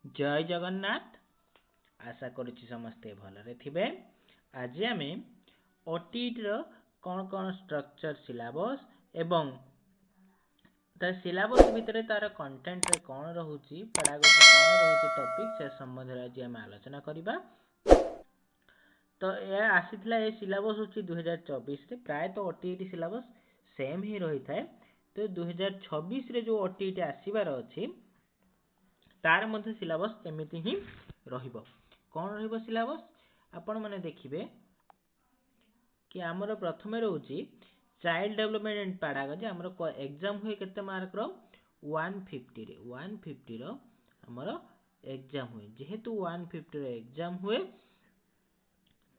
जय जगन्नाथ। आशा करुच्ची समस्ते भलरे थिबे। आज आम ओटीईटी कौन कौन स्ट्रक्चर सिलेबस एवं तार सिलेबस भितर तार कंटेंट कौन रहुची पेडागोजी कौन रहुची टॉपिक से संबंध रे आज आम आलोचना करिबा। तो ये आसीथिला ए सिलेबस होची 2024 रे प्राय तो ओटीईटी सिलेबस सेम ही रही थाए। तो 2026 रे जो ओटीईटी आसीबार अछि तार मध्य सिलेबस एमिति ही रहिबो। कौन रहिबो सिलेबस आपण माने देखिबे कि हमर प्रथमे रहउची चाइल्ड डेवलपमेंट एंड पेडागोजी। हमर एग्जाम हुए केते मार्क रो 150 रे 150 रो हमर एग्जाम हुए। जेहेतु 150 रो एग्जाम हुए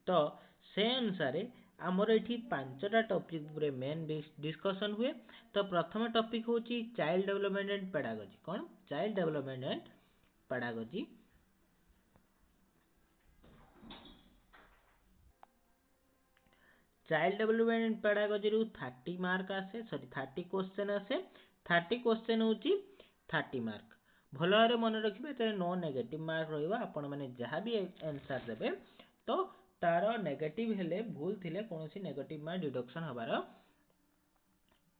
तो से अनुसार आमर एठी पांचटा टॉपिक रे मेन डिस्कशन हुए। तो प्रथम टॉपिक होची चाइल्ड डेवलपमेंट एंड पेडागोजी। कौन child development and pedagogy. Child development and pedagogy रु 30 मार्क आसे, सॉरी 30 क्वेश्चन आसे। 30 क्वेश्चन होची 30 मार्क। भलो भाबरे मन रखिबे ते नो नेगेटिव मार्क रहइबा। आपण माने जहां भी आंसर देबे तो तार नेगेटिव हेले भूल थिले कोनोसी नेगेटिव मार्क डिडक्शन हबार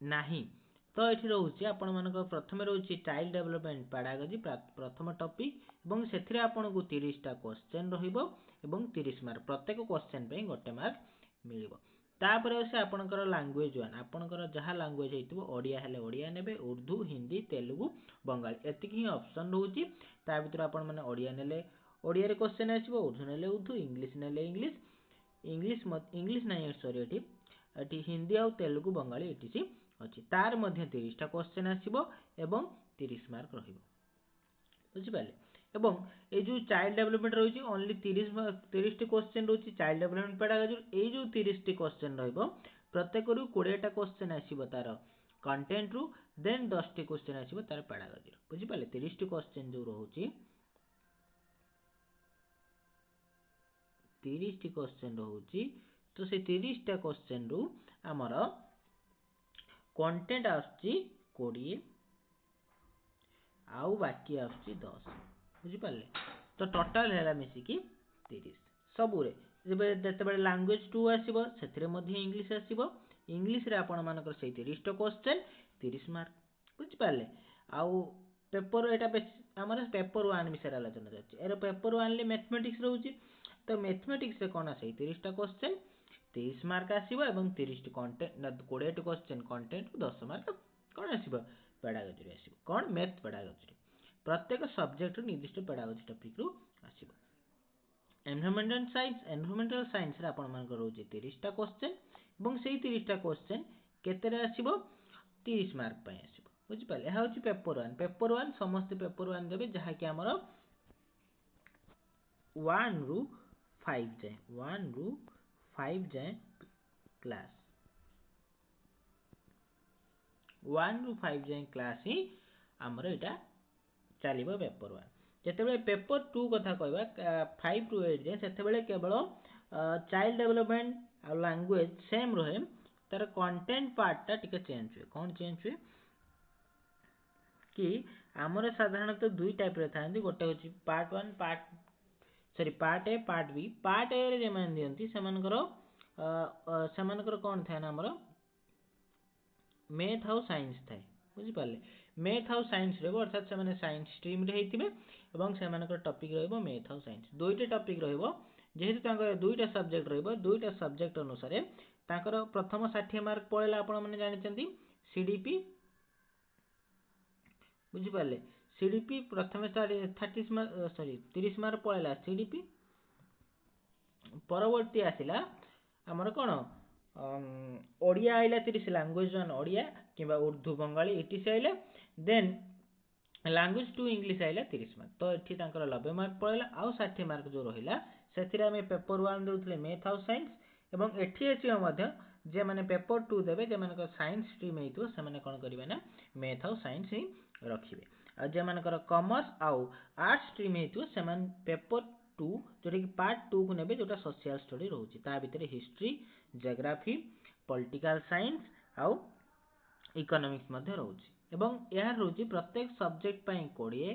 नाही। तो एठी रहउची आपण मानको प्रथमे रहउची चाइल्ड डेवलपमेंट पेडागोजी प्रथम टॉपिक एवं सेथिरे आपण को 30 टा क्वेश्चन रहिबो एवं 30 मार्क प्रत्येक क्वेश्चन पे गोटे मार्क मिलिबो। तापर से आपनकर लैंग्वेज वन आपनकर जहाँ लैंग्वेज हेतिबो ओडिया हेले ओडिया नेबे, उर्दू हिंदी तेलुगु बंगाली एतिक ही ऑप्शन रहउची। ता भितर आपण माने ओडिया नेले ओडिया रे क्वेश्चन आसीबो, उर्दू नेले उर्दू, इंग्लिश नेले इंग्लिश नाही सॉरी एठी हिंदी आ तेलुगु बंगाली एटीसी अछि। तार मध्य 30 टा क्वेश्चन आसीबो एवं 30 मार्क रहिबो। बुझि पाले। एवं ए जो चाइल्ड डेवलपमेंट रही ओनली 30 टी क्वेश्चन रही चाइल्ड डेवलपमेंट पेडागोजी। ए जो 30 टी क्वेश्चन रहिबो प्रत्येक रु 20 टा क्वेश्चन आसीबो तार कंटेंट रु, देन 10 टी क्वेश्चन आसीबो तार पेडागोजी। बुझि पाले 30 टी क्वेश्चन जो रहउची 30 टी क्वेश्चन रहउची तो से 30 टा क्वेश्चन रु हमर कंटेंट आछि 20 आउ बाकी आछि 10। बुझि पाले। तो टोटल हैला मिसी की 30 सबुरे जेते लैंग्वेज 2 आसीबो सेथिरे मध्ये इंग्लिश आसीबो। इंग्लिश रे आपण मानकर से 30 टा क्वेश्चन 30 मार्क। बुझि पाले। आउ पेपर एटा हमर पेपर 1 विषय आलोचना जाछि। एरो पेपर 1 ले मैथमेटिक्स रहउची। तो मैथमेटिक्स रे कोन आसे 30 टा क्वेश्चन 30 मार्क आसीबो एवं 30 टी कंटेंट 20 टी क्वेश्चन कंटेंट 10 मार्क कोन आसीबो पेडागोजी रे आसीबो। कोन मैथ पेडागोजी। प्रत्येक सब्जेक्ट निर्दिष्ट पेडागोजी टॉपिक रु आसीबो। एनवायरमेंटल साइंस रे आपण मान रहउची 30 टा क्वेश्चन एवं सेही 30 टा क्वेश्चन केते रे आसीबो 30 मार्क पय आसीबो। बुझि पाले। एहा होची पेपर 1। पेपर 1 समस्त पेपर 1 देबे जहा कि हमर 1 रु 5 जाए 1 रु 5 जाए क्लास 1 रु 5 जाए क्लास ही हमर एटा चलिबो पेपर 1। जेतेबेले पेपर 2 कथा कहबा 5 रु 8 जाए सेतेबेले केवल चाइल्ड डेवलपमेंट आ लैंग्वेज सेम रहे। तार कंटेंट पार्ट टा टिके चेंज हुए। कौन चेंज हुए कि हमर साधारणतः दुई टाइप रे थांती। गोटे होची part 1 part A part B. Part A रे जे मान दियंती सेमानकर कोन थाए ना हमर मैथ हाउ साइंस थाए। बुझि पाले। मैथ हाउ साइंस रे अर्थात से माने साइंस स्ट्रीम रे हेतिबे एवं सेमानकर टॉपिक रहइबो मैथ हाउ साइंस। दुईटा टॉपिक रहइबो जेहेतु तांकर दुईटा सब्जेक्ट रहइबो दुईटा सब्जेक्ट अनुसार तांकर प्रथम 60 मार्क पळेला आपण माने जानिचंती सीडीपी। बुझि पाले। सीडीपी प्रथम 30 मार्क पळेला सीडीपी। परवर्ती आसिला हमर कोन ओडिया आइला 30 लैंग्वेज 1 ओडिया किबा उर्दू बंगाली एटीसी आइला। देन लैंग्वेज 2 इंग्लिश आइला 30 मार्क। तो एठी तांकर 90 मार्क पळेला। आउ 60 मार्क जो रहिला सेथिरे हमें पेपर 1 देउथले मैथ हाउ साइंस एवं एठी अछि मध्य जे माने पेपर 2 देबे जे माने साइंस स्ट्रीम हेतु से माने कोन करिवे ना मैथ हाउ साइंस ही रखिबे। आ जे मानकर कॉमर्स आउ आर्ट्स स्ट्रीम हेतु से मान पेपर 2 जोटा कि पार्ट 2 को नेबे जोटा सोशल स्टडी रहउची। ता भितरे हिस्ट्री ज्योग्राफी पॉलिटिकल साइंस आउ इकोनॉमिक्स मध्ये रहउची। एवं यह रहउची प्रत्येक सब्जेक्ट पई 20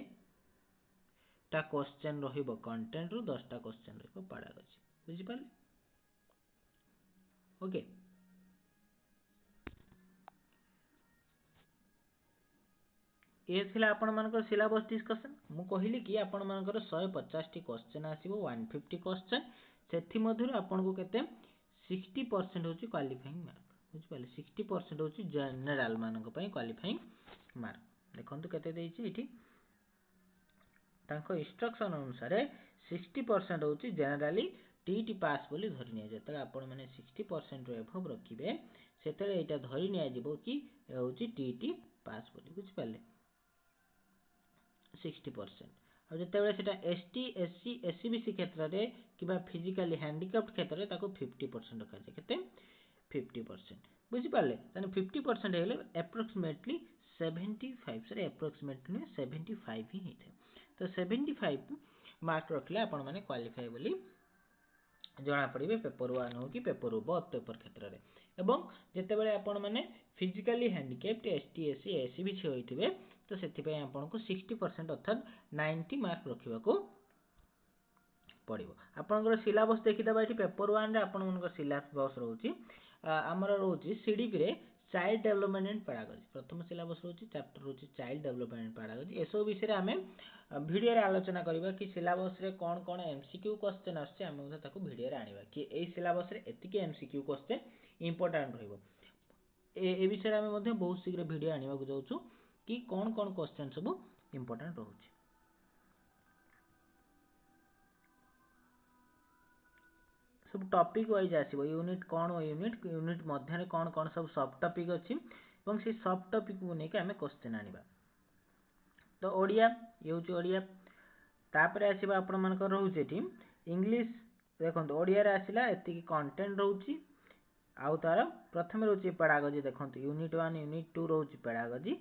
टा क्वेश्चन रहिबो कंटेंट रु 10 टा क्वेश्चन रहिबो पैडागोजी बुझि पाले ओके ये थिला आपण मानकर सिलेबस डिस्कशन मु कहिली कि आपण मानकर 150 टी क्वेश्चन आसीबो 150 क्वेश्चन सेथि मधुर आपण को केते 60% होची क्वालिफाइंग मार्क बुझि पाले 60% होची जनरल मानक पई क्वालिफाइंग मार्क देखंतु केते देइछि इठी तांको इंस्ट्रक्शन अनुसार 60% होची जनरली टीटी पास बोली धरि निया जेते आपण माने 60% रो एभव रखिबे सेते एटा धरि निया जिवो कि होची टीटी पास बोली बुझि पाले 60% और जेतेबेले सेटा एसटी एससी एससीबीसी क्षेत्र रे किबा फिजिकली हैंडिकैप्ड क्षेत्र रे ताको 50% रखा जाय केते 50% बुझि पाले तने 50% हेले अप्रोक्सीमेटली 75 सर अप्रोक्सीमेटली 75 ही हेते तो 75 मार्क रखले आपण माने क्वालिफाई बोली जना पड़िबे पेपर 1 हो कि पेपर 2 बहुत पेपर क्षेत्र रे एवं जेतेबेले आपण माने physically handicapped ST SC SCBC होइतिबे तो सेति पय आपण को 60% अर्थात 90 मार्क रखिबा को पड़िबो आपनकर सिलेबस देखि दबा एठी पेपर 1 रे आपण मनकर सिलेबस रहउची हमर रहउची सीडीपी रे चाइल्ड डेवलपमेंट एंड पैडागोजी प्रथम सिलेबस रहउची चैप्टर रहउची चाइल्ड डेवलपमेंट एंड पैडागोजी एसो विषय रे हमें वीडियो रे आलोचना करबा कि सिलेबस रे कोन कोन एमसीक्यू क्वेश्चन आछे हम ताको वीडियो रे आनिबा कि एई सिलेबस रे एतिके एमसीक्यू क्वेश्चन इंपोर्टेंट रहइबो ए विषय रे हम मध्ये बहुत शीघ्र वीडियो आनिबा को जाउछु कि कोन कोन क्वेश्चन सब इंपोर्टेंट रहउची सब टॉपिक वाइज आसीबो यूनिट कोन यूनिट मध्य रे कोन कोन सब सब टॉपिक अछि एवं से सब टॉपिक को नेके हमें क्वेश्चन आनिबा तो ओडिया येउची ओडिया तापरे आसीबा आपण मानकर रहउची एठी इंग्लिश देखंतु ओडिया रे आसीला एतिकी कंटेंट रहउची आउ तार प्रथम रहउची पैडागोजी देखंतु यूनिट 1 यूनिट 2 रहउची पैडागोजी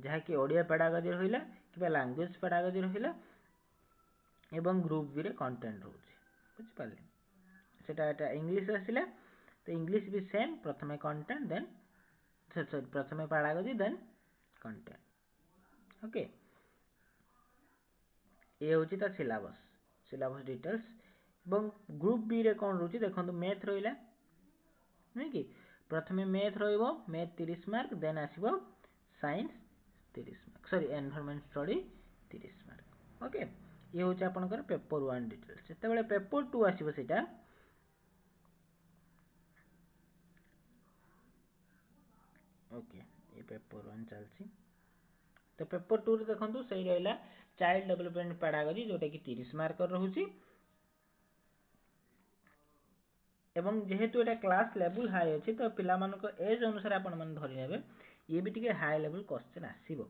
जहा कि ओडिया पैडागोजी रहिला किबा लैंग्वेज पैडागोजी रहिला एवं ग्रुप बी रे कंटेंट रहउची बुझि पाले सेटा एटा इंग्लिश आसीला तो इंग्लिश भी सेम प्रथमे कंटेंट देन सॉरी प्रथमे पैडागोजी देन कंटेंट ओके ये होची ता सिलेबस डिटेल्स एवं ग्रुप बी रे कोन रहउची देखंतु मैथ रहिला नै कि प्रथमे मैथ रहिबो मैथ 30 मार्क देन आसीबो science 30 mark sorry environment study 30 mark okay ये होची आपनकर पेपर 1 डिटेल्स सेते बेले पेपर 2 आसीबो सेटा ओके ये पेपर 1 चलची तो पेपर 2 रे देखंतु सही रहला चाइल्ड डेवलपमेंट पैडागोजी जोटा कि 30 मार्क रहउची एवं जेहेतु एटा क्लास लेवल हाई अछि तो पिला मानको एज अनुसार आपण मन धरि नेबे ये भी टिके हाई लेवल क्वेश्चन आसीबो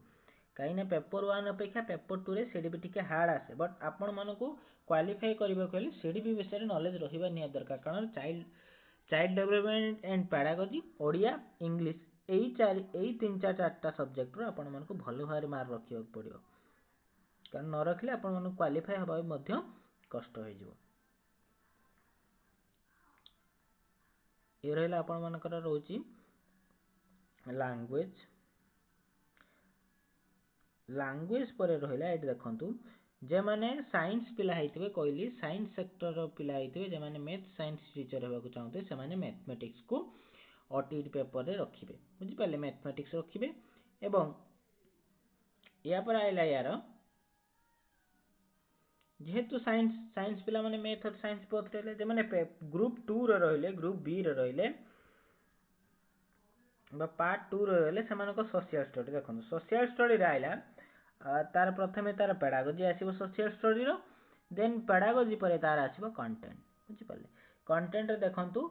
काई ना पेपर 1 अपेक्षा पेपर 2 रे सेडी भी टिके हार्ड आसे बट आपण मानको क्वालिफाई करबा कहले सेडी भी विषय रे नॉलेज रहिबा निया दरकार कारण child development and pedagogy Odia English एई 3 4 टा सब्जेक्ट रो आपण मानको भलो भारे मार्क रखियो पड़ियो कारण न रखले आपण मानको क्वालिफाई हबा मध्ये कष्ट होई जिवो ये रहला आपण मानकर रहउची लैंग्वेज पर रहला एट देखंतु जे माने साइंस पिला हेतिबे कहली साइंस सेक्टर रो पिला हेतिबे जे माने मैथ साइंस टीचर हेबा को चाहते से माने मैथमेटिक्स को ओटीटी पेपर रे रखिबे बुझि पाले मैथमेटिक्स रखिबे एवं या पर आइला यार जेहेतु साइंस पिला माने मैथ और साइंस बोथ रहले जे माने ग्रुप 2 रे रहले ग्रुप बी रे रहले बा पार्ट 2 रे रहले से मानको सोशल स्टडी देखन सोशल स्टडी रे आइला तार प्रथमे तार पैडागोजी आसीबो सोशल स्टडी रो देन पैडागोजी परे तार आसीबो कंटेंट बुझि पाले कंटेंट रे देखंतु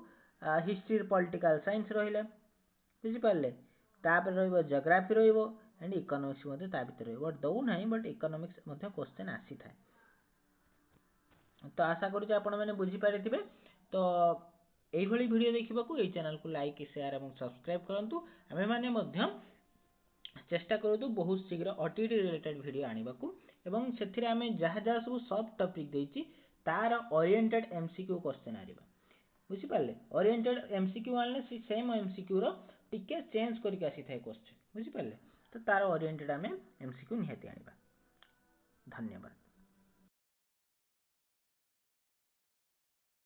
हिस्ट्री पॉलिटिकल साइंस रहिला बुझि पाले तापर रहइबो ज्योग्राफी रहइबो एंड इकोनॉमिक्स मध्ये ता भीतर रहइबो बट दउ नाही बट इकोनॉमिक्स मध्ये क्वेश्चन आसी थाए तो आशा करू जे आपण माने बुझि पारिथिबे तो एई भली वीडियो देखिबाकू एई चैनल को लाइक शेयर एवं सब्सक्राइब करंतु हमें माने मध्यम चेष्टा करतु बहुत शीघ्र ओटीटी रिलेटेड वीडियो आनिबाकू एवं सेथिरे हमें जहा जहा सब सब टॉपिक देइची तार ओरिएंटेड एमसीक्यू क्वेश्चन आरिबा बुझि पाले ओरिएंटेड एमसीक्यू आनले सी सेम एमसीक्यू रो टिके चेंज करके आसी थाए क्वेश्चन बुझि पाले तो तार ओरिएंटेड हमें एमसीक्यू निहाती आनिबा धन्यवाद।